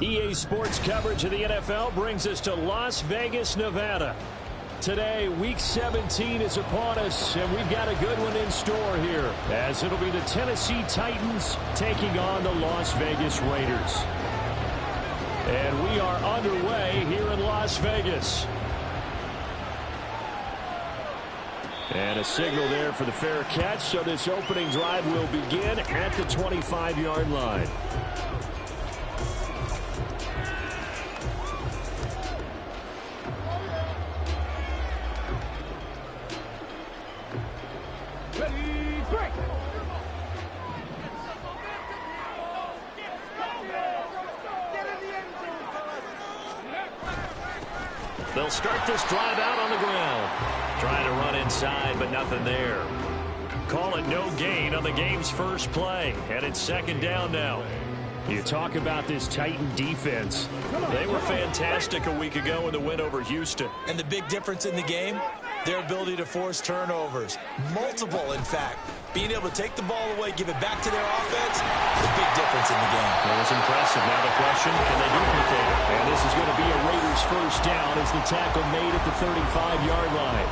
EA Sports coverage of the NFL brings us to Las Vegas, Nevada. Today, Week 17 is upon us, and we've got a good one in store here, as it'll be the Tennessee Titans taking on the Las Vegas Raiders. And we are underway here in Las Vegas. And a signal there for the fair catch, so this opening drive will begin at the 25-yard line. They'll start this drive out on the ground. Trying to run inside, but nothing there. Call it no gain on the game's first play. And it's second down now. You talk about this Titan defense. They were fantastic a week ago in the win over Houston. And the big difference in the game, their ability to force turnovers. Multiple, in fact. Being able to take the ball away, give it back to their offense, the big difference in the game. That was impressive. Now the question, can they duplicate it? And this is going to be a Raiders first down as the tackle made at the 35-yard line.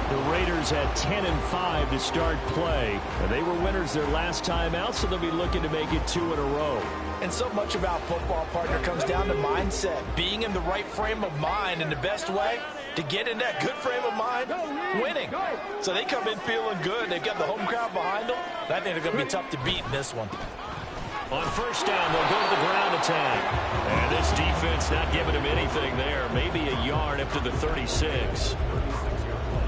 The Raiders had 10-5 to start play. And they were winners their last time out, so they'll be looking to make it 2 in a row. And so much about football, partner, comes down to mindset. Being in the right frame of mind, and the best way to get in that good frame of mind, winning. So they come in feeling good. They've got the home crowd behind them. I think they're going to be tough to beat in this one. On first down, they'll go to the ground attack. And this defense not giving them anything there. Maybe a yard up to the 36.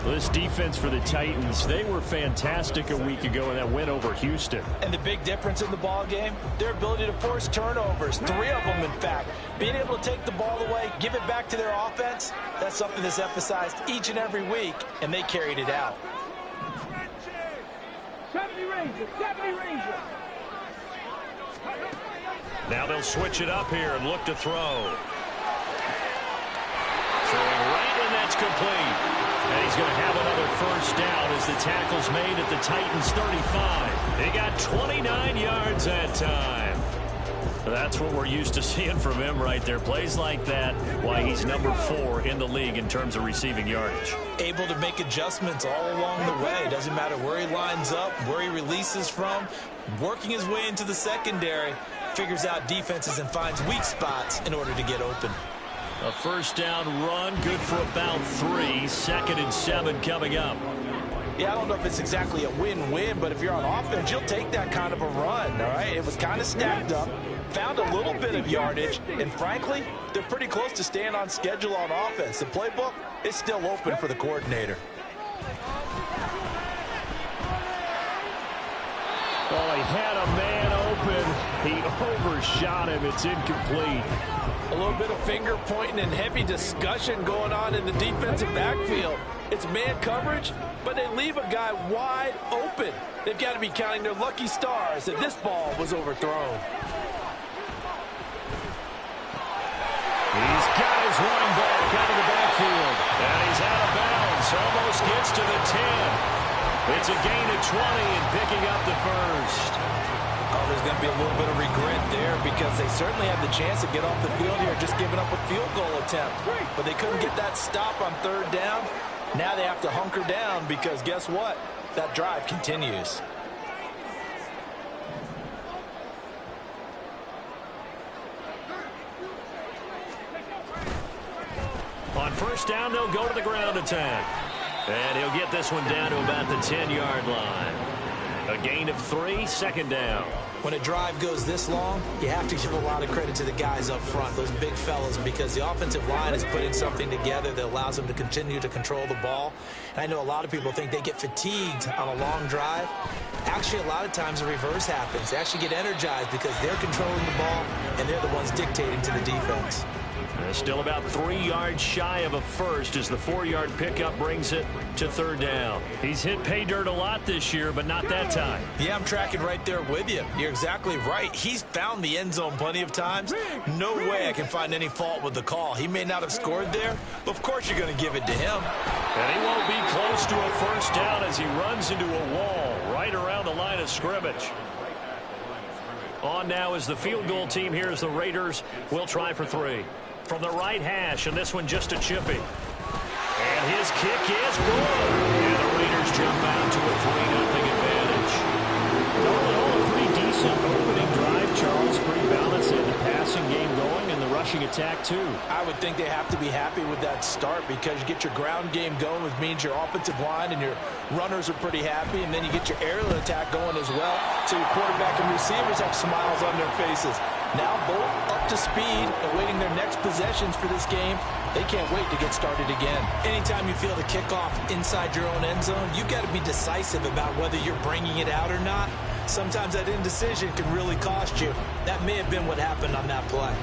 This defense for the Titans, they were fantastic a week ago in that win over Houston. And the big difference in the ball game, their ability to force turnovers, 3 of them in fact. Being able to take the ball away, give it back to their offense, that's something that's emphasized each and every week, and they carried it out. 70 Rangers, 70 Rangers. Now they'll switch it up here and look to throw. Throwing right, and that's complete. And he's going to have another first down as the tackle's made at the Titans' 35. They got 29 yards that time. That's what we're used to seeing from him right there. Plays like that, why he's number 4 in the league in terms of receiving yardage. Able to make adjustments all along the way. Doesn't matter where he lines up, where he releases from. Working his way into the secondary. Figures out defenses and finds weak spots in order to get open. A first down run, good for about 3. 2nd and 7 coming up. Yeah, I don't know if it's exactly a win-win, but if you're on offense, you'll take that kind of a run, all right? It was kind of stacked up, found a little bit of yardage, and frankly, they're pretty close to staying on schedule on offense. The playbook is still open for the coordinator. Oh, he had a man open. He overshot him. It's incomplete. A little bit of finger pointing and heavy discussion going on in the defensive backfield. It's man coverage, but they leave a guy wide open. They've got to be counting their lucky stars that this ball was overthrown. He's got his running back out of the backfield. And he's out of bounds. Almost gets to the 10. It's a gain of 20 and picking up the first. Oh, there's going to be a little bit of regret there because they certainly had the chance to get off the field here, just giving up a field goal attempt. But they couldn't get that stop on 3rd down. Now they have to hunker down because guess what? That drive continues. On first down, they'll go to the ground attack. And he'll get this one down to about the 10-yard line. A gain of 3, 2nd down. When a drive goes this long, you have to give a lot of credit to the guys up front, those big fellas, because the offensive line is putting something together that allows them to continue to control the ball. And I know a lot of people think they get fatigued on a long drive. Actually, a lot of times the reverse happens. They actually get energized because they're controlling the ball, and they're the ones dictating to the defense. Still about 3 yards shy of a first as the 4-yard pickup brings it to 3rd down. He's hit pay dirt a lot this year, but not that time. Yeah, I'm tracking right there with you. You're exactly right. He's found the end zone plenty of times. No way I can find any fault with the call. He may not have scored there, but of course you're going to give it to him. And he won't be close to a first down as he runs into a wall right around the line of scrimmage. On now is the field goal team here as the Raiders will try for 3. From the right hash, and this one just a chippy. And his kick is good. And the Raiders jump out to a 3-0 advantage. All in all, a pretty decent opening drive, Charles. Pretty balanced in the passing game going and the rushing attack, too. I would think they have to be happy with that start because you get your ground game going, which means your offensive line and your runners are pretty happy, and then you get your aerial attack going as well, so your quarterback and receivers have smiles on their faces. Now both up to speed, awaiting their next possessions for this game. They can't wait to get started again. Anytime you feel the kickoff inside your own end zone, you've got to be decisive about whether you're bringing it out or not. Sometimes that indecision can really cost you. That may have been what happened on that play.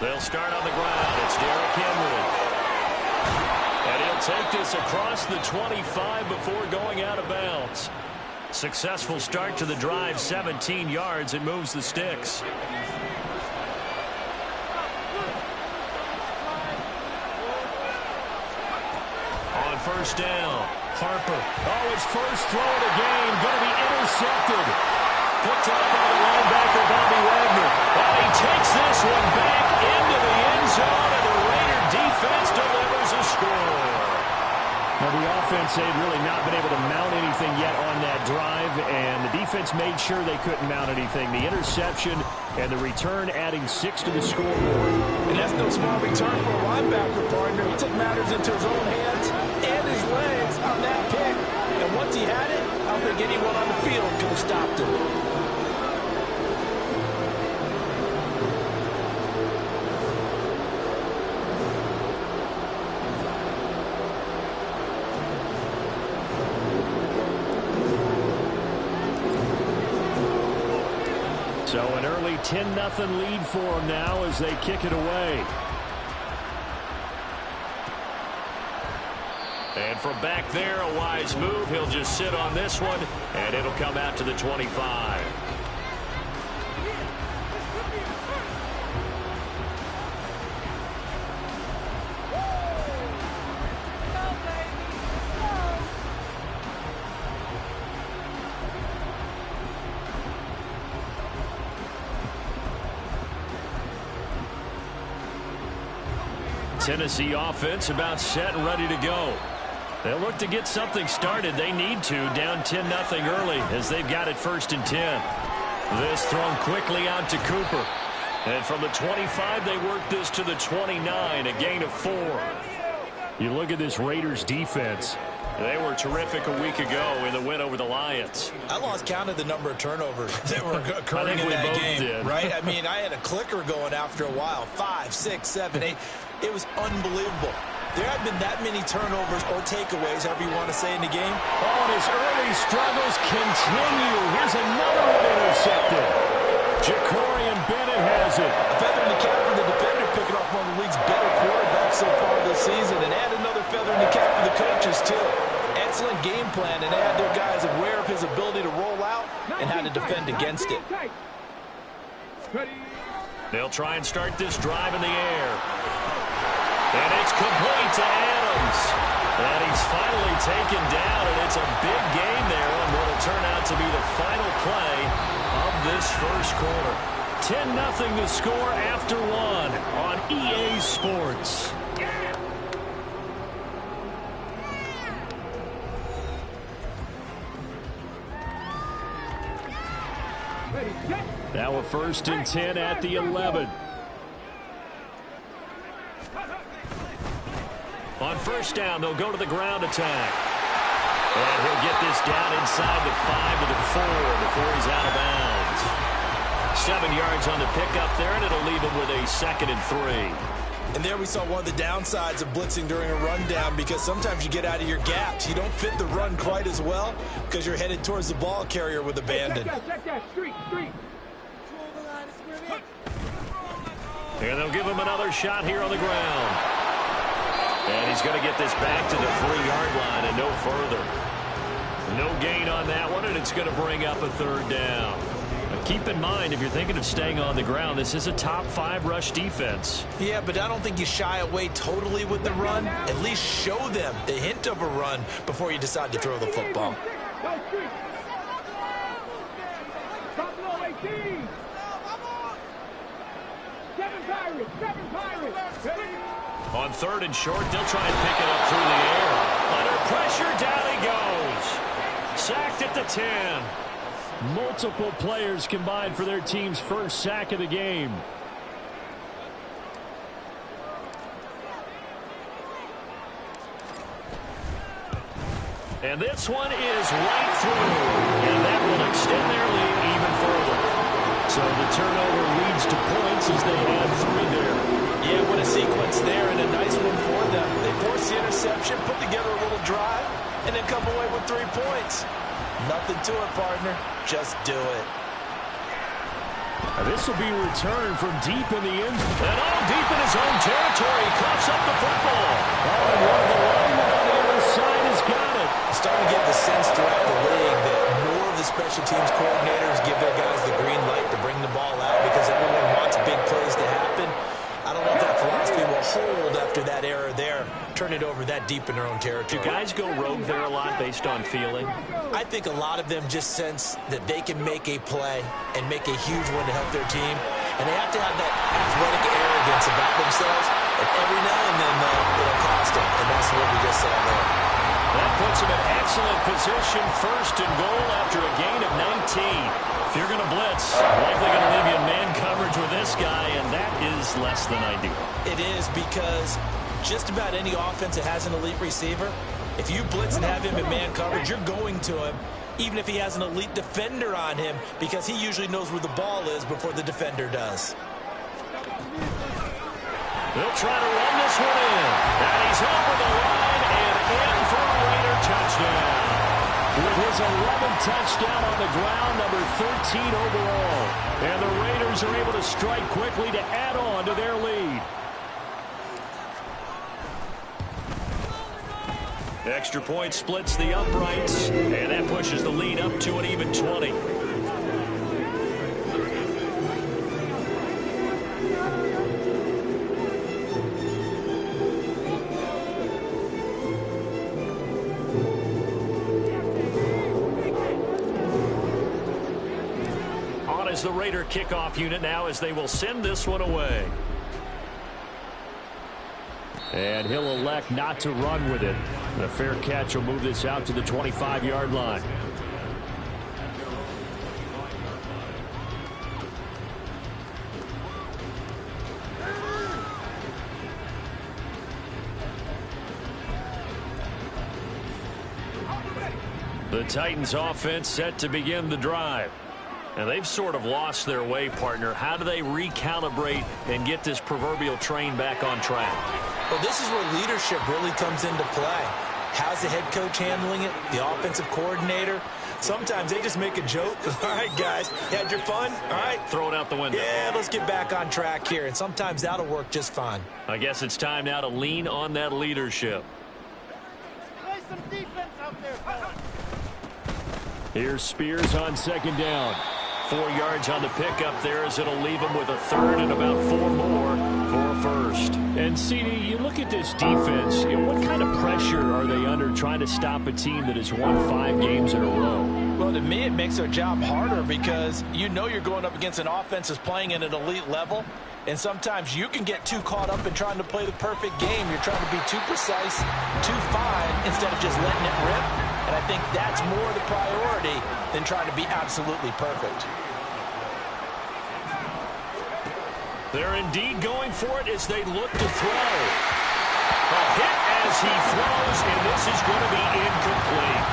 They'll start on the ground. It's Derrick Henry. And he'll take this across the 25 before going out of bounds. Successful start to the drive, 17 yards. It moves the sticks. On first down, Harper. Oh, his first throw of the game going to be intercepted. Picked up by the linebacker, Bobby Wagner. And he takes this one back into the end zone, and the Raider defense delivers a score. Well, the offense had really not been able to mount anything yet on that drive, and the defense made sure they couldn't mount anything. The interception and the return adding 6 to the scoreboard. And that's no small return for a linebacker, partner. He took matters into his own hands and his legs on that pick. And once he had it, I don't think anyone on the field could have stopped him. So an early 10-0 lead for them now as they kick it away. And from back there, a wise move. He'll just sit on this one, and it'll come out to the 25. Tennessee offense about set and ready to go. They'll look to get something started. They need to, down 10-0 early as they've got it 1st and 10. This thrown quickly out to Cooper. And from the 25, they work this to the 29, a gain of 4. You look at this Raiders defense. They were terrific a week ago in the win over the Lions. I lost count of the number of turnovers that were occurring in that game, right? I mean, I had a clicker going after a while. 5, 6, 7, 8. It was unbelievable. There haven't been that many turnovers or takeaways, however you want to say, in the game. Oh, and his early struggles continue. Here's another one intercepted. Jacorian Bennett has it. A feather in the cap for the defender, picking off one of the league's better quarterbacks so far this season, and add another feather in the cap for the coaches, too. Excellent game plan, and they had their guys aware of his ability to roll out and how to defend against it. They'll try and start this drive in the air. And it's complete to Adams. And he's finally taken down, and it's a big game there on what will turn out to be the final play of this first quarter. 10-0 the score after 1 on EA Sports. Now a 1st and 10 at the 11. On first down, they'll go to the ground attack. And he'll get this down inside the 5 to the 4 before he's out of bounds. 7 yards on the pickup there, and it'll leave him with a 2nd and 3. And there we saw one of the downsides of blitzing during a rundown, because sometimes you get out of your gaps. You don't fit the run quite as well because you're headed towards the ball carrier with abandon. Check that. Street. And they'll give him another shot here on the ground. And he's going to get this back to the 3-yard line and no further. No gain on that one, and it's going to bring up a third down. But keep in mind, if you're thinking of staying on the ground, this is a top 5 rush defense. Yeah, but I don't think you shy away totally with the run. At least show them the hint of a run before you decide to throw the football. On 3rd and short, they'll try and pick it up through the air. Under pressure, down he goes. Sacked at the 10. Multiple players combined for their team's first sack of the game. And this one is right through. And that will extend their lead even further. So the turnover leads to points as they add 3 there. Yeah, what a sequence there, and a nice one for them. They force the interception, put together a little drive, and then come away with 3 points. Nothing to it, partner. Just do it. This will be returned from deep in the end. And all deep in his own territory. Coughs up the football. Oh, and one of the linemen on the other side has got it. Starting to get the sense throughout the league that more of the special teams coordinators give their guys the green light to bring the ball out because everyone wants big plays to happen. I don't know if that philosophy will hold after that error there. Turn it over that deep in their own territory. Do guys go rogue there a lot based on feeling? I think a lot of them just sense that they can make a play and make a huge one to help their team. And they have to have that athletic arrogance about themselves. And every now and then, it'll cost them. And that's what we just saw there. That puts them in excellent position. 1st and goal after a gain of 19. If you're going to blitz, likely going to leave you in man coverage with this guy, and that is less than ideal. It is because just about any offense that has an elite receiver, if you blitz and have him in man coverage, you're going to him, even if he has an elite defender on him, because he usually knows where the ball is before the defender does. They'll try to run this one in. And he's over the line and in for a Raider touchdown. With his 11th touchdown on the ground, number 13 overall. And the Raiders are able to strike quickly to add on to their lead. Extra point splits the uprights, and that pushes the lead up to an even 20. On is the Raider kickoff unit now as they will send this one away. And he'll elect not to run with it. The fair catch will move this out to the 25-yard line. The Titans offense set to begin the drive. And they've sort of lost their way, partner. How do they recalibrate and get this proverbial train back on track? Well, this is where leadership really comes into play. How's the head coach handling it? The offensive coordinator? Sometimes they just make a joke. All right, guys, you had your fun? All right. Throw it out the window. Yeah, let's get back on track here. And sometimes that'll work just fine. I guess it's time now to lean on that leadership. Play some defense out there, fellas. Here's Spears on 2nd down. 4 yards on the pickup there as it'll leave him with a 3rd and about 4 more for a 1st. And, CD, you look at this defense, what kind of pressure are they under trying to stop a team that has won 5 games in a row? Well, to me, it makes their job harder because you know you're going up against an offense that's playing at an elite level. And sometimes you can get too caught up in trying to play the perfect game. You're trying to be too precise, too fine, instead of just letting it rip. And I think that's more the priority than trying to be absolutely perfect. They're indeed going for it as they look to throw. A hit as he throws, and this is going to be incomplete.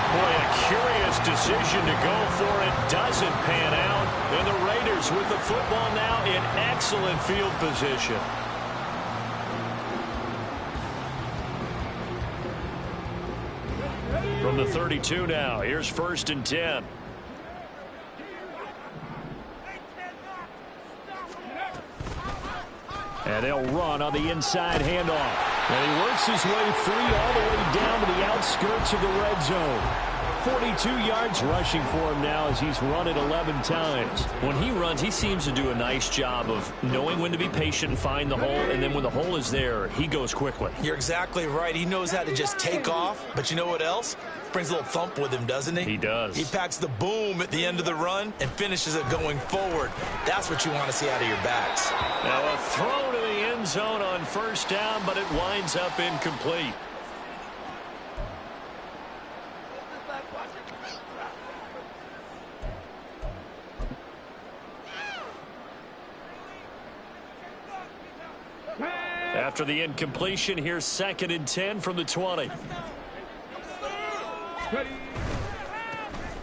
Boy, a curious decision to go for it. Doesn't pan out. And the Raiders with the football now in excellent field position. From the 32 now, here's 1st and 10. And they'll run on the inside handoff. And he works his way free all the way down to the outskirts of the red zone. 42 yards rushing for him now as he's run it 11 times. When he runs, he seems to do a nice job of knowing when to be patient and find the hole, and then when the hole is there, he goes quickly. You're exactly right. He knows how to just take off, but you know what else? Brings a little thump with him, doesn't he? He does. He packs the boom at the end of the run and finishes it going forward. That's what you want to see out of your backs. Now a throw to the end zone on first down, but it winds up incomplete. After the incompletion, here's 2nd and 10 from the 20.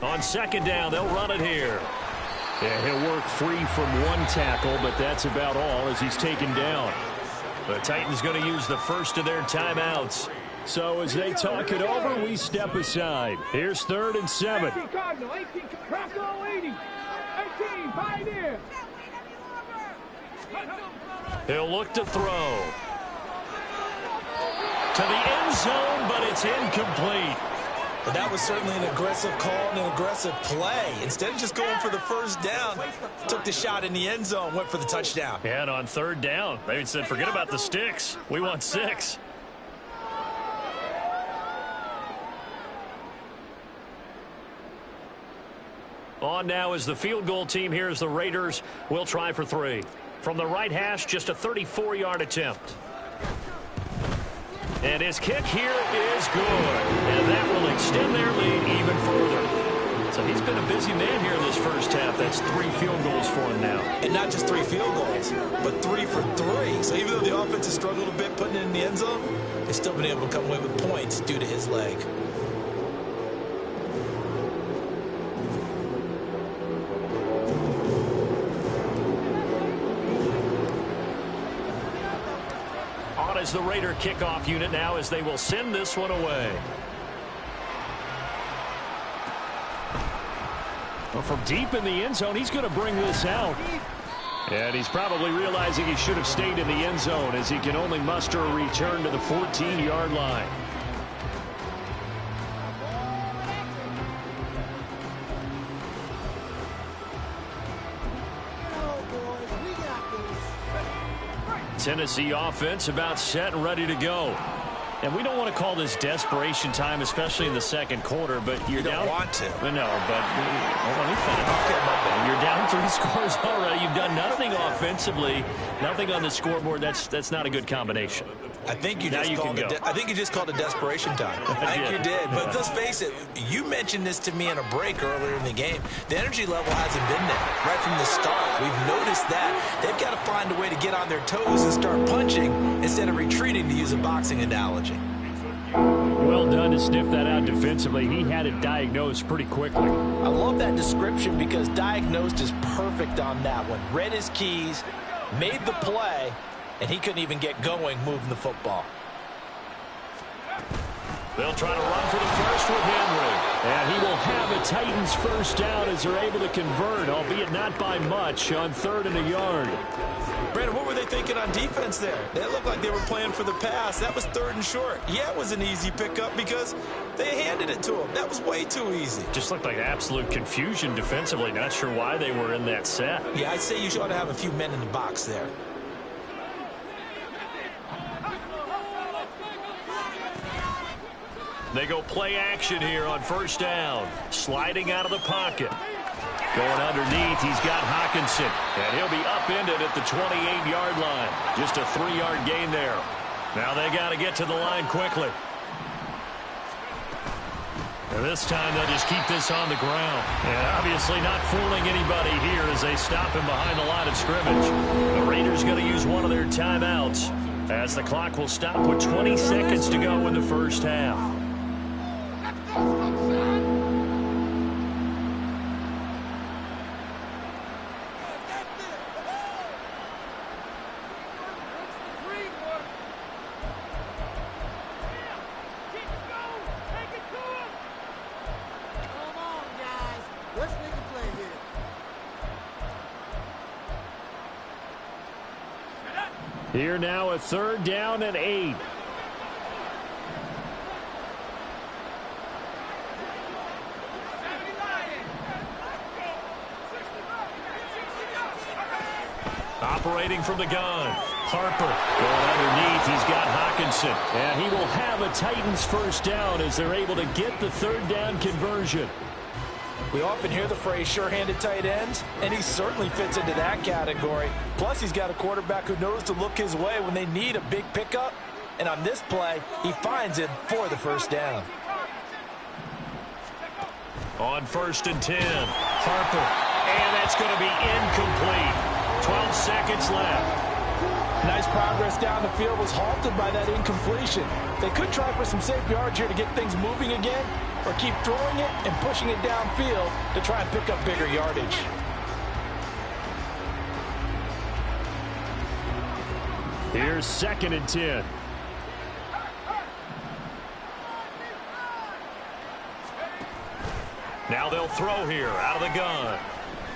On 2nd down, they'll run it here. Yeah, he'll work free from one tackle, but that's about all as he's taken down. The Titans going to use the first of their timeouts. So as they talk it over, we step aside. Here's 3rd and 7. 18 Cardinal, 18 Cardinal, 80. 18 Pioneer. He'll look to throw. To the end zone, but it's incomplete. But that was certainly an aggressive call and an aggressive play. Instead of just going for the first down, took the shot in the end zone, went for the touchdown. Yeah, and on 3rd down, they said, forget about the sticks. We want 6. On now is the field goal team. Here's the Raiders. We'll try for 3. From the right hash, just a 34-yard attempt. And his kick here is good. And that will extend their lead even further. So he's been a busy man here this first half. That's 3 field goals for him now. And not just 3 field goals, but 3 for 3. So even though the offense has struggled a bit putting it in the end zone, they've still been able to come away with points due to his leg. As the Raider kickoff unit now as they will send this one away. Well, from deep in the end zone, he's going to bring this out. And he's probably realizing he should have stayed in the end zone as he can only muster a return to the 14-yard line. Tennessee offense about set and ready to go. And we don't want to call this desperation time, especially in the 2nd quarter, but you're down. You don't want to. No, but hold on, let me finish. Okay, you're down 3 scores already. You've done nothing offensively, nothing on the scoreboard. That's not a good combination. I think you just called it desperation time. I think you did. But let's face it, you mentioned this to me in a break earlier in the game. The energy level hasn't been there right from the start. We've noticed that. They've got to find a way to get on their toes and start punching instead of retreating, to use a boxing analogy. Well done to sniff that out defensively. He had it diagnosed pretty quickly. I love that description because diagnosed is perfect on that one. Read his keys, made the play, and he couldn't even get going moving the football. They'll try to run for the first with Henry. And he will have a Titans first down as they're able to convert, albeit not by much, on 3rd and a yard. Brandon, what were they thinking on defense there? They looked like they were playing for the pass. That was 3rd and short. Yeah, it was an easy pickup because they handed it to him. That was way too easy. Just looked like absolute confusion defensively. Not sure why they were in that set. Yeah, I'd say you ought to have a few men in the box there. They go play action here on first down. Sliding out of the pocket. Going underneath, he's got Hawkinson. And he'll be upended at the 28-yard line. Just a 3-yard gain there. Now they got to get to the line quickly. And this time they'll just keep this on the ground. And obviously not fooling anybody here as they stop him behind the line of scrimmage. The Raiders going to use one of their timeouts as the clock will stop with 20 seconds to go in the first half. Here now a 3rd down and 8. Separating from the gun. Harper going underneath. He's got Hawkinson. And he will have a Titans first down as they're able to get the third down conversion. We often hear the phrase sure-handed tight ends, and he certainly fits into that category. Plus, he's got a quarterback who knows to look his way when they need a big pickup. And on this play, he finds it for the first down. On 1st and 10, Harper. And that's going to be incomplete. 12 seconds left. Nice progress down the field was halted by that incompletion. They could try for some safe yards here to get things moving again, or keep throwing it and pushing it downfield to try and pick up bigger yardage. Here's 2nd and 10. Now they'll throw here out of the gun.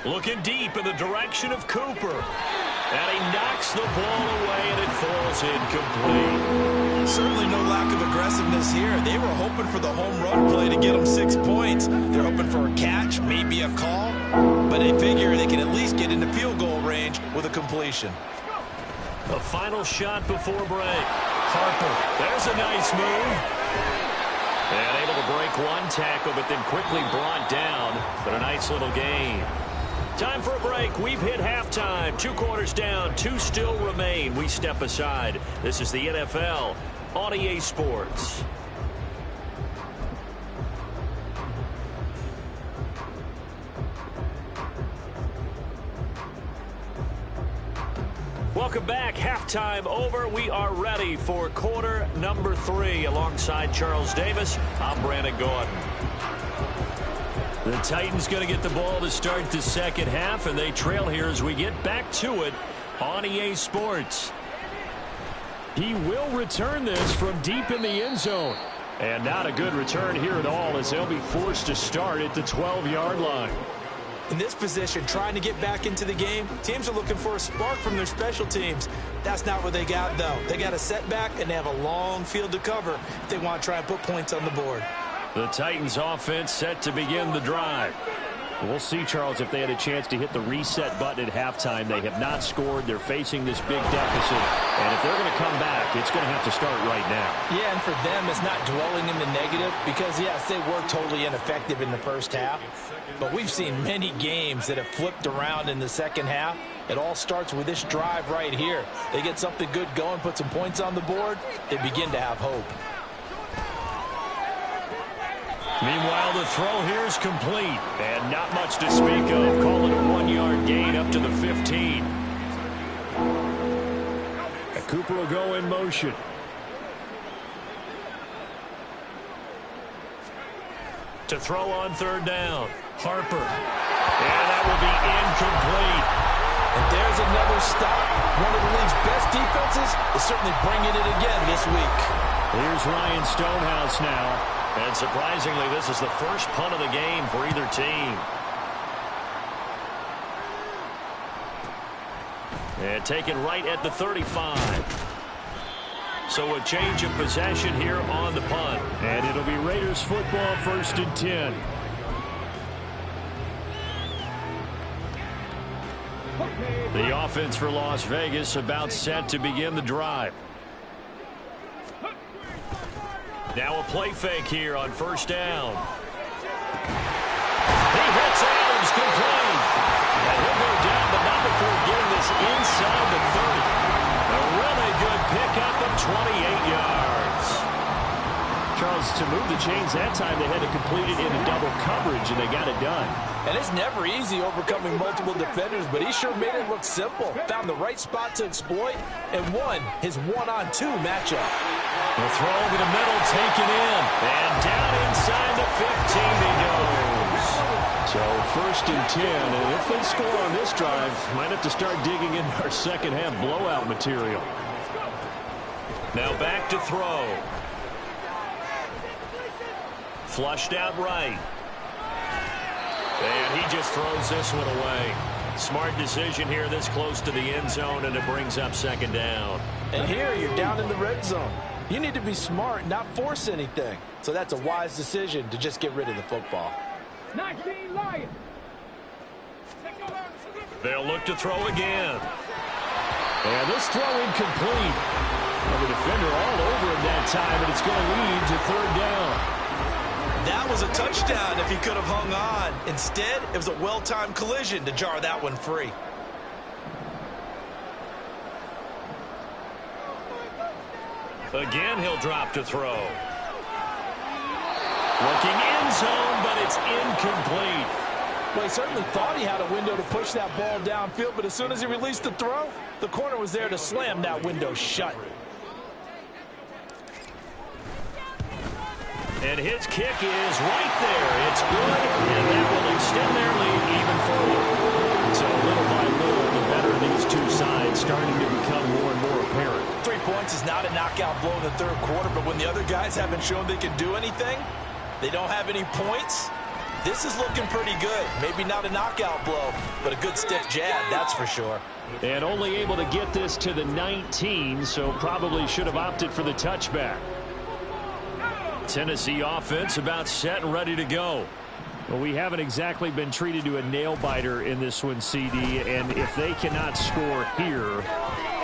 Looking deep in the direction of Cooper. And he knocks the ball away, and it falls incomplete. Certainly no lack of aggressiveness here. They were hoping for the home run play to get them 6 points. They're hoping for a catch, maybe a call. But they figure they can at least get into field goal range with a completion. The final shot before break. Harper, there's a nice move. And able to break one tackle, but then quickly brought down. But a nice little gain. Time for a break. We've hit halftime. 2 quarters down. 2 still remain. We step aside. This is the NFL on EA Sports. Welcome back. Halftime over. We are ready for quarter number 3. Alongside Charles Davis, I'm Brandon Gordon. The Titans going to get the ball to start the second half, and they trail here as we get back to it on EA Sports. He will return this from deep in the end zone. And not a good return here at all, as they'll be forced to start at the 12-yard line. In this position, trying to get back into the game, teams are looking for a spark from their special teams. That's not what they got, though. They got a setback, and they have a long field to cover if they want to try and put points on the board. The Titans offense set to begin the drive. We'll see, Charles, if they had a chance to hit the reset button at halftime. They have not scored. They're facing this big deficit. And if they're going to come back, it's going to have to start right now. Yeah, and for them, it's not dwelling in the negative because, yes, they were totally ineffective in the first half. But we've seen many games that have flipped around in the second half. It all starts with this drive right here. They get something good going, put some points on the board, they begin to have hope. Meanwhile, the throw here is complete. And not much to speak of. Call it a 1-yard gain up to the 15. And Cooper will go in motion. To throw on 3rd down. Harper. And that will be incomplete. And there's another stop. One of the league's best defenses is certainly bringing it again this week. Here's Ryan Stonehouse now. And surprisingly, this is the first punt of the game for either team. And taken right at the 35. So a change of possession here on the punt. And it'll be Raiders football, 1st and 10. The offense for Las Vegas about set to begin the drive. Now a play fake here on 1st down. He hits Adams complete. And he'll go down, but not before getting this inside the 30. A really good pickup of 28 yards. Charles, to move the chains that time, they had to complete it into double coverage, and they got it done. And it's never easy overcoming multiple defenders, but he sure made it look simple. Found the right spot to exploit and won his 1-on-2 matchup. The throw over the middle, taken in. And down inside the 15 he goes. So 1st and 10, and if they score on this drive, might have to start digging into our second half blowout material. Now back to throw. Flushed out right. And he just throws this one away. Smart decision here this close to the end zone, and it brings up 2nd down. And here you're down in the red zone. You need to be smart, not force anything. So that's a wise decision to just get rid of the football. 19 Lions. They'll look to throw again. And this throw incomplete. Well, the defender all over him that time, and it's going to lead to third down. That was a touchdown if he could have hung on. Instead, it was a well-timed collision to jar that one free. Again, he'll drop to throw. Looking end zone, but it's incomplete. Well, he certainly thought he had a window to push that ball downfield, but as soon as he released the throw, the corner was there to slam that window shut. And his kick is right there. It's good, and that will extend their lead even further. So little by little, the better of these two sides starting to become more and more apparent. 3 points is not a knockout blow in the third quarter, but when the other guys haven't shown they can do anything, they don't have any points, this is looking pretty good. Maybe not a knockout blow, but a good stiff jab, that's for sure. And only able to get this to the 19, so probably should have opted for the touchback. Tennessee offense about set and ready to go. Well, we haven't exactly been treated to a nail-biter in this one, CD, and if they cannot score here,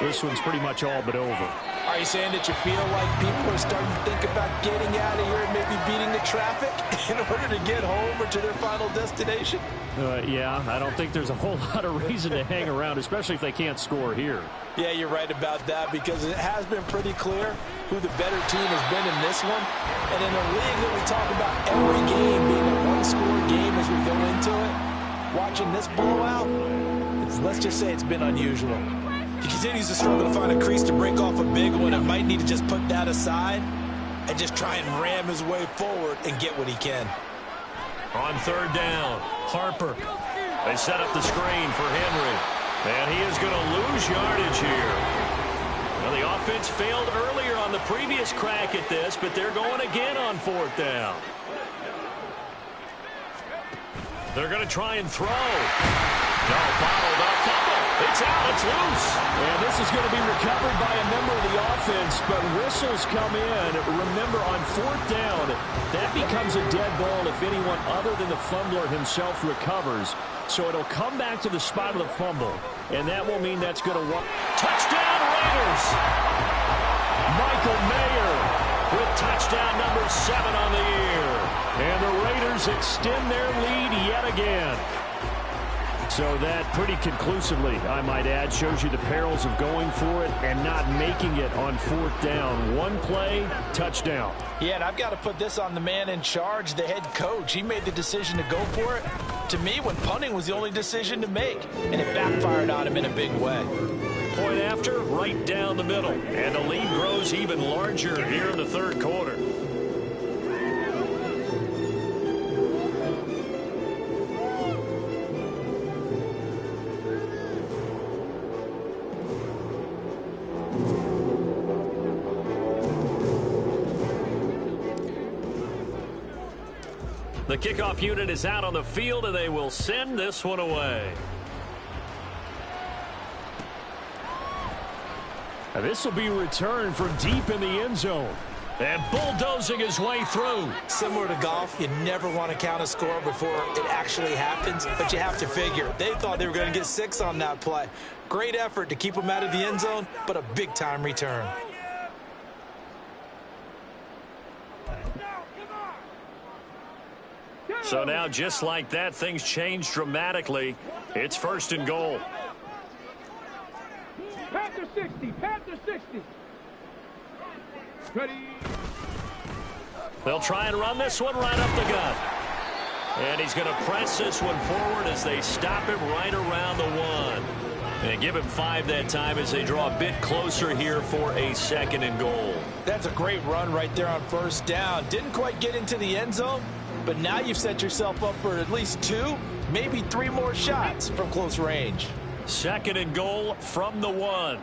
this one's pretty much all but over. Are you saying that you feel like people are starting to think about getting out of here and maybe beating the traffic in order to get home or to their final destination? Yeah, I don't think there's a whole lot of reason to hang around, especially if they can't score here. Yeah, you're right about that because it has been pretty clear who the better team has been in this one. And in a league that we talk about every game being a one-score game as we go into it, watching this blowout, let's just say it's been unusual. He continues to struggle to find a crease to break off a big one. It might need to just put that aside and just try and ram his way forward and get what he can. On third down, Harper. They set up the screen for Henry. And he is going to lose yardage here. Well, the offense failed earlier on the previous crack at this, but they're going again on fourth down. They're going to try and throw. No, bottled up. It's out. It's loose. And this is going to be recovered by a member of the offense, but whistles come in. Remember, on fourth down, that becomes a dead ball if anyone other than the fumbler himself recovers. So it'll come back to the spot of the fumble, and that will mean that's going to work. Touchdown, Raiders! Michael Mayer with touchdown number 7 on the year. And the Raiders extend their lead yet again. So that pretty conclusively, I might add, shows you the perils of going for it and not making it on fourth down. One play, touchdown. Yeah, and I've got to put this on the man in charge, the head coach. He made the decision to go for it. To me, when punting was the only decision to make, and it backfired on him in a big way. Point after, right down the middle. And the lead grows even larger here in the third quarter. The kickoff unit is out on the field, and they will send this one away. Now this will be returned from deep in the end zone. And bulldozing his way through. Similar to golf, you never want to count a score before it actually happens, but you have to figure. They thought they were going to get 6 on that play. Great effort to keep them out of the end zone, but a big-time return. So now, just like that, things change dramatically. It's first and goal. Panther 60, Panther 60. Ready. They'll try and run this one right up the gut. And he's going to press this one forward as they stop him right around the 1. And give him 5 that time as they draw a bit closer here for a second and goal. That's a great run right there on first down. Didn't quite get into the end zone, but now you've set yourself up for at least 2, maybe 3 more shots from close range. Second and goal from the 1.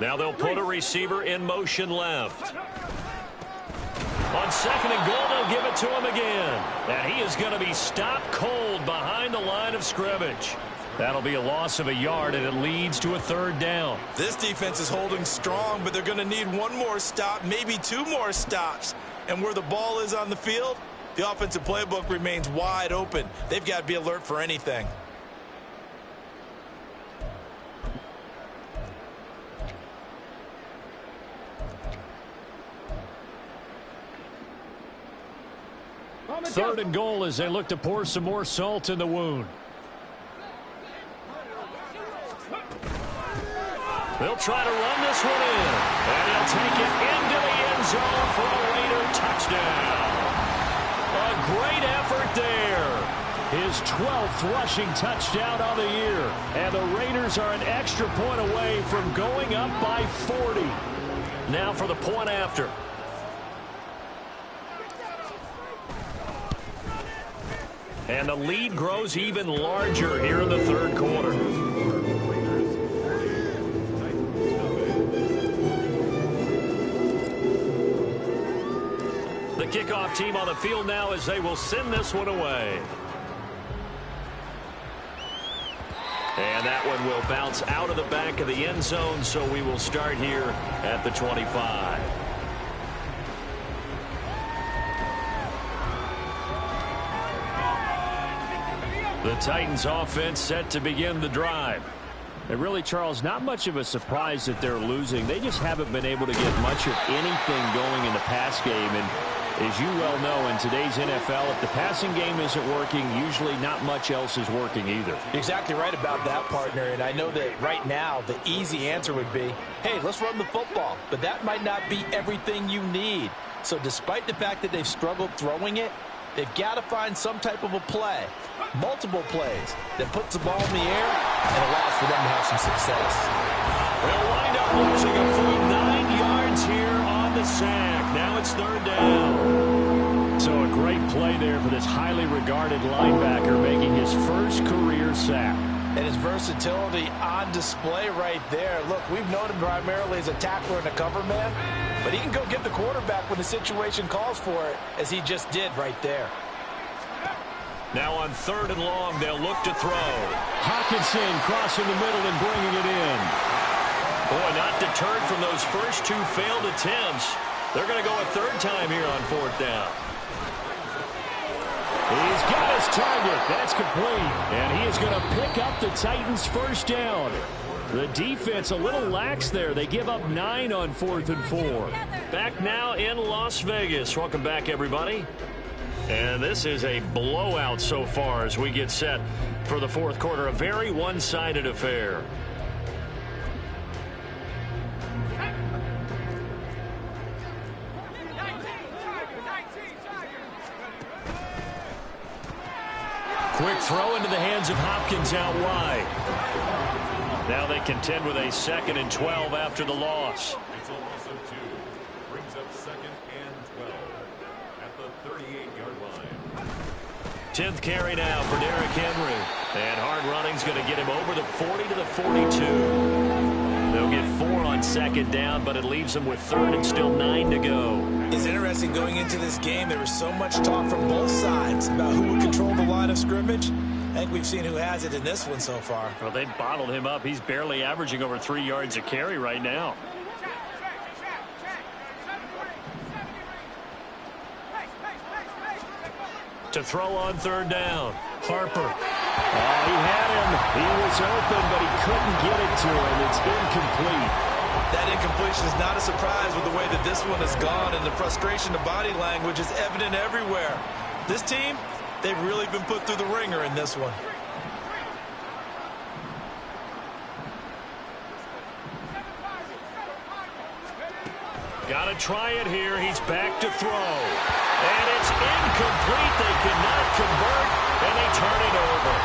Now they'll put a receiver in motion left. On second and goal, they'll give it to him again. And he is going to be stopped cold behind the line of scrimmage. That'll be a loss of a yard, and it leads to a third down. This defense is holding strong, but they're going to need 1 more stop, maybe 2 more stops. And where the ball is on the field, the offensive playbook remains wide open. They've got to be alert for anything. Third and goal as they look to pour some more salt in the wound. They'll try to run this one in. And he'll take it into the end zone for a Raider touchdown. A great effort there. His 12th rushing touchdown of the year. And the Raiders are an extra point away from going up by 40. Now for the point after. And the lead grows even larger here in the third quarter. The kickoff team on the field now as they will send this one away. And that one will bounce out of the back of the end zone, so we will start here at the 25. The Titans offense set to begin the drive. And really, Charles, not much of a surprise that they're losing. They just haven't been able to get much of anything going in the pass game. And as you well know, in today's NFL, if the passing game isn't working, usually not much else is working either. Exactly right about that, partner. And I know that right now the easy answer would be, hey, let's run the football. But that might not be everything you need. So despite the fact that they've struggled throwing it, they've got to find some type of a play, multiple plays, that puts the ball in the air and allows for them to have some success. They'll wind up losing a full 9 yards here on the sack. Now it's third down. So a great play there for this highly regarded linebacker making his first career sack. And his versatility on display right there. Look, we've known him primarily as a tackler and a cover man, but he can go get the quarterback when the situation calls for it, as he just did right there. Now on third and long, they'll look to throw. Hawkinson crossing the middle and bringing it in. Boy, not deterred from those first two failed attempts. They're going to go a third time here on fourth down. He's got his target. That's complete. And he is going to pick up the Titans' first down. The defense a little lax there. They give up 9 on 4th and 4. Back now in Las Vegas. Welcome back, everybody. And this is a blowout so far as we get set for the fourth quarter. A very one-sided affair. Quick throw into the hands of Hopkins out wide. Now they contend with a 2nd and 12 after the loss. It's a loss of 2. Brings up 2nd and 12 at the 38-yard line. 10th carry now for Derrick Henry. And hard running's going to get him over the 40 to the 42. They'll get 4 on 2nd down, but it leaves them with 3rd and still 9 to go. It's interesting going into this game. There was so much talk from both sides about who would control the line of scrimmage. I think we've seen who has it in this one so far. Well, they bottled him up. He's barely averaging over 3 yards a carry right now. To throw on 3rd down. Harper. Oh, he had him. He was open, but he couldn't get it to him. It's incomplete. That incompletion is not a surprise with the way that this one has gone, and the frustration of body language is evident everywhere. This team, they've really been put through the ringer in this one. Got to try it here. He's back to throw. And it's incomplete. They cannot convert, and they turn it over.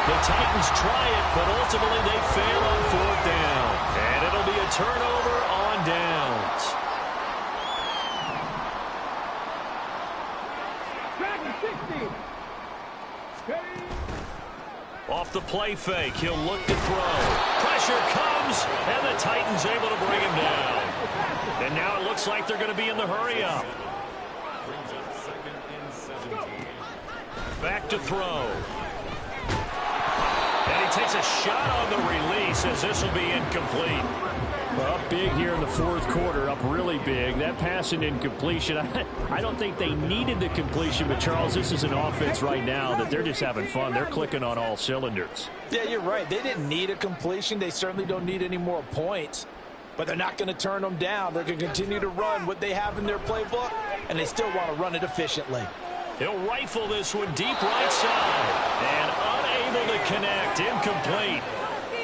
The Titans try it, but ultimately they fail on 4th down. And it'll be a turnover on downs. Off the play fake, he'll look to throw. Pressure comes, and the Titans able to bring him down. And now it looks like they're going to be in the hurry-up. Brings up 2nd and 17. Back to throw. And he takes a shot on the release as this will be incomplete. Well, up big here in the fourth quarter, up really big. That pass and incompletion, I don't think they needed the completion, but Charles, this is an offense right now that they're just having fun. They're clicking on all cylinders. Yeah, you're right. They didn't need a completion. They certainly don't need any more points, but they're not going to turn them down. They're going to continue to run what they have in their playbook, and they still want to run it efficiently. He'll rifle this one deep right side. And unable to connect. Incomplete.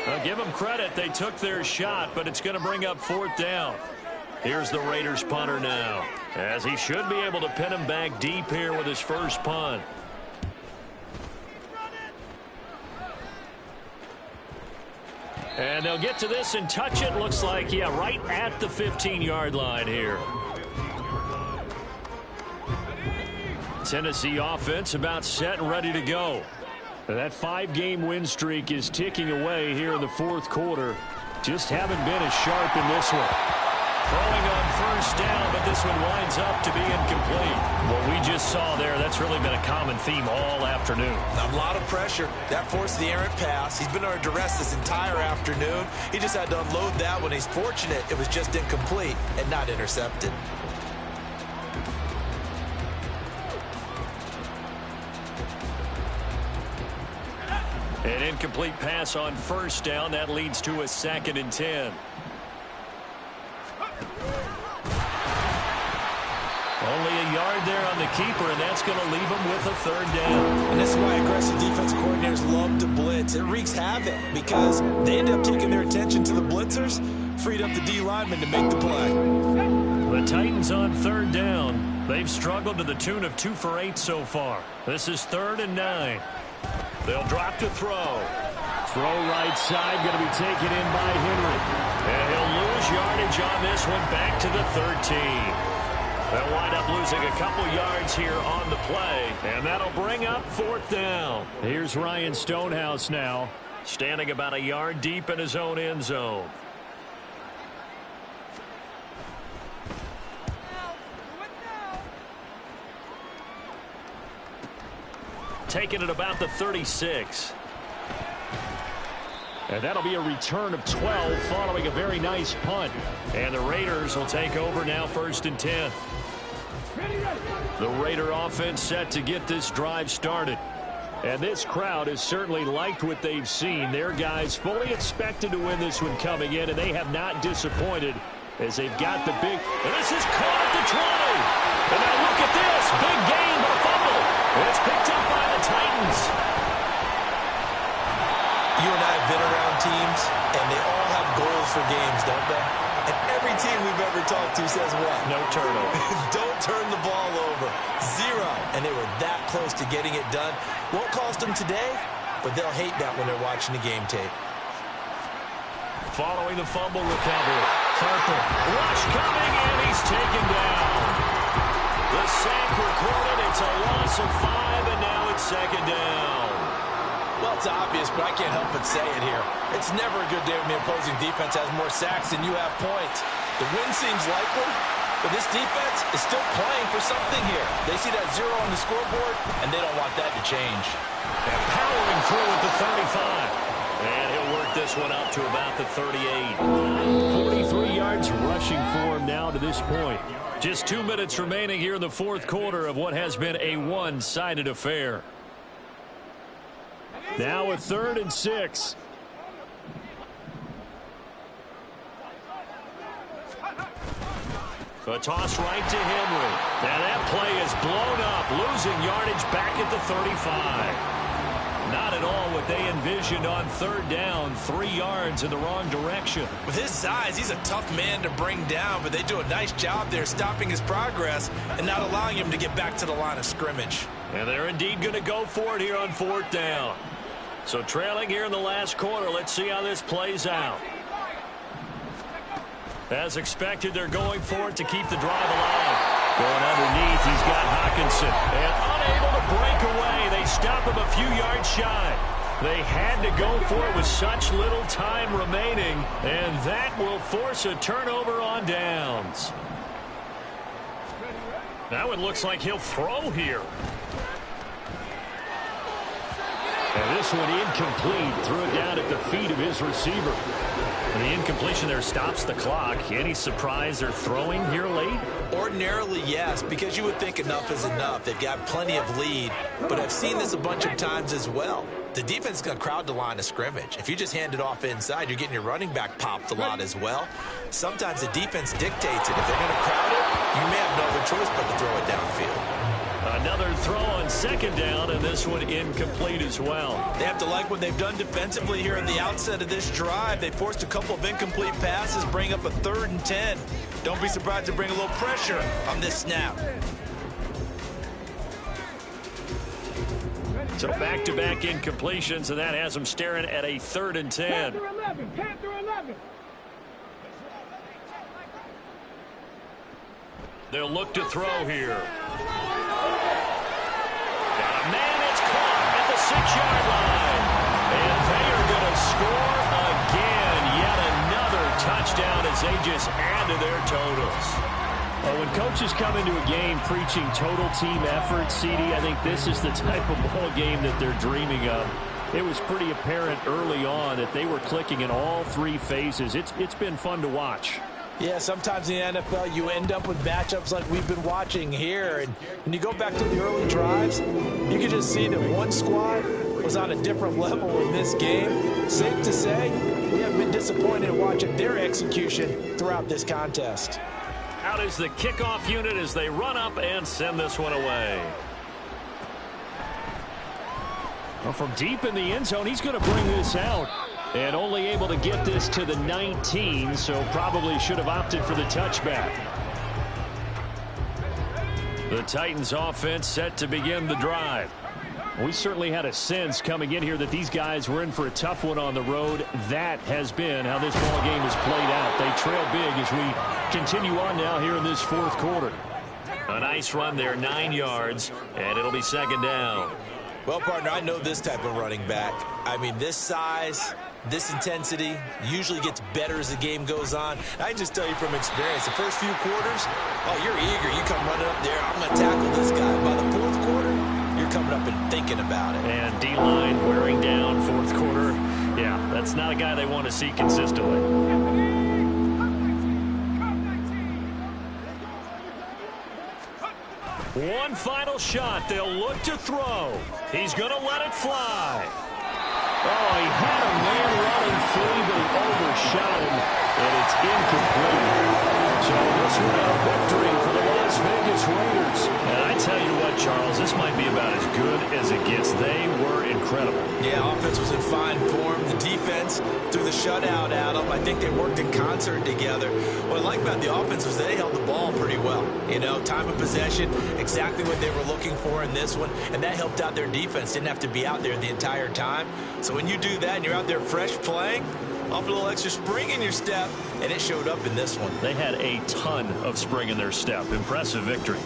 I'll give them credit. They took their shot, but it's going to bring up 4th down. Here's the Raiders punter now, as he should be able to pin him back deep here with his first punt. And they'll get to this and touch it. Looks like, yeah, right at the 15-yard line here. Tennessee offense about set and ready to go. That 5-game win streak is ticking away here in the 4th quarter. Just haven't been as sharp in this one. Throwing on first down, but this one winds up to be incomplete. What we just saw there, that's really been a common theme all afternoon. A lot of pressure. That forced the errant pass. He's been under duress this entire afternoon. He just had to unload that one. He's fortunate it was just incomplete and not intercepted. An incomplete pass on first down. That leads to a 2nd and 10. Only a yard there on the keeper, and that's going to leave him with a 3rd down. And this is why aggressive defense coordinators love to blitz. It wreaks havoc because they end up taking their attention to the blitzers, freed up the D lineman to make the play. The Titans on 3rd down. They've struggled to the tune of 2 for 8 so far. This is 3rd and 9. They'll drop to throw. Throw right side, going to be taken in by Henry. And he'll lose yardage on this one back to the 13. They'll wind up losing a couple yards here on the play, and that'll bring up 4th down. Here's Ryan Stonehouse now, standing about a yard deep in his own end zone. Taking it about the 36. And that'll be a return of 12 following a very nice punt. And the Raiders will take over now, 1st and 10. The Raider offense set to get this drive started. And this crowd has certainly liked what they've seen. Their guys fully expected to win this one coming in, and they have not disappointed as they've got the big... And this is caught at the 20. And now look at this. Big gain, but a fumble. And it's picked up by the Titans. You and I have been around teams, and they all have goals for games, don't they? And every team we've ever talked to says what? No turnover. Don't turn the ball over. 0. And they were that close to getting it done. Won't cost them today, but they'll hate that when they're watching the game tape. Following the fumble recovery. Harper. Rush coming, and he's taken down. The sack recorded. It's a loss of 5, and now it's 2nd down. Well, it's obvious, but I can't help but say it here. It's never a good day when the opposing defense has more sacks than you have points. The win seems likely, but this defense is still playing for something here. They see that 0 on the scoreboard, and they don't want that to change. And powering through at the 35. And he'll work this one up to about the 38. 43 yards rushing for him now to this point. Just 2 minutes remaining here in the 4th quarter of what has been a one-sided affair. Now a 3rd and 6. A toss right to Henry. And that play is blown up, losing yardage back at the 35. Not at all what they envisioned on 3rd down, 3 yards in the wrong direction. With his size, he's a tough man to bring down, but they do a nice job there stopping his progress and not allowing him to get back to the line of scrimmage. And they're indeed going to go for it here on 4th down. So trailing here in the last quarter, let's see how this plays out. As expected, they're going for it to keep the drive alive. Going underneath, he's got Hockenson. And unable to break away, they stop him a few yards shy. They had to go for it with such little time remaining, and that will force a turnover on downs. Now it looks like he'll throw here. And this one incomplete. Threw it down at the feet of his receiver. And the incompletion there stops the clock. Any surprise they're throwing here late? Ordinarily, yes, because you would think enough is enough. They've got plenty of lead, but I've seen this a bunch of times as well. The defense is going to crowd the line of scrimmage. If you just hand it off inside, you're getting your running back popped a lot as well. Sometimes the defense dictates it. If they're going to crowd it, you may have no other choice but to throw it downfield. Another throw second down, and this one incomplete as well. They have to like what they've done defensively here at the outset of this drive. They forced a couple of incomplete passes, bring up a 3rd and 10. Don't be surprised to bring a little pressure on this snap. So back-to-back incompletions, and that has them staring at a 3rd and 10. Panther 11, Panther 11. They'll look to throw here. Got a man, it's caught at the 6-yard line. And they are going to score again. Yet another touchdown as they just add to their totals. Well, when coaches come into a game preaching total team effort, CD, I think this is the type of ball game that they're dreaming of. It was pretty apparent early on that they were clicking in all 3 phases. It's been fun to watch. Yeah, sometimes in the NFL you end up with matchups like we've been watching here. And when you go back to the early drives, you can just see that one squad was on a different level in this game. Safe to say, we have been disappointed in watching their execution throughout this contest. Out is the kickoff unit as they run up and send this one away. Well, from deep in the end zone, he's going to bring this out. And only able to get this to the 19, so probably should have opted for the touchback. The Titans offense set to begin the drive. We certainly had a sense coming in here that these guys were in for a tough one on the road. That has been how this ball game has played out. They trail big as we continue on now here in this 4th quarter. A nice run there, 9 yards, and it'll be 2nd down. Well, partner, I know this type of running back. I mean, this size, this intensity usually gets better as the game goes on. I can just tell you from experience, the first few quarters, oh, you're eager. You come running up there, I'm going to tackle this guy. By the 4th quarter, you're coming up and thinking about it. And D-line wearing down 4th quarter. Yeah, that's not a guy they want to see consistently. One final shot. They'll look to throw. He's going to let it fly. Oh, he had a man running free, but he overshot him, and it's incomplete. So this one a victory for the Las Vegas Raiders. And I tell you what, Charles, this might be about as good as it gets. They were incredible. Yeah, offense was in fine form. The defense threw the shutout at them. I think they worked in concert together. What I like about the offense was they held the ball pretty well. You know, time of possession, exactly what they were looking for in this one, and that helped out their defense. Didn't have to be out there the entire time. So when you do that and you're out there fresh playing, off a little extra spring in your step, and it showed up in this one. They had a ton of spring in their step. Impressive victory.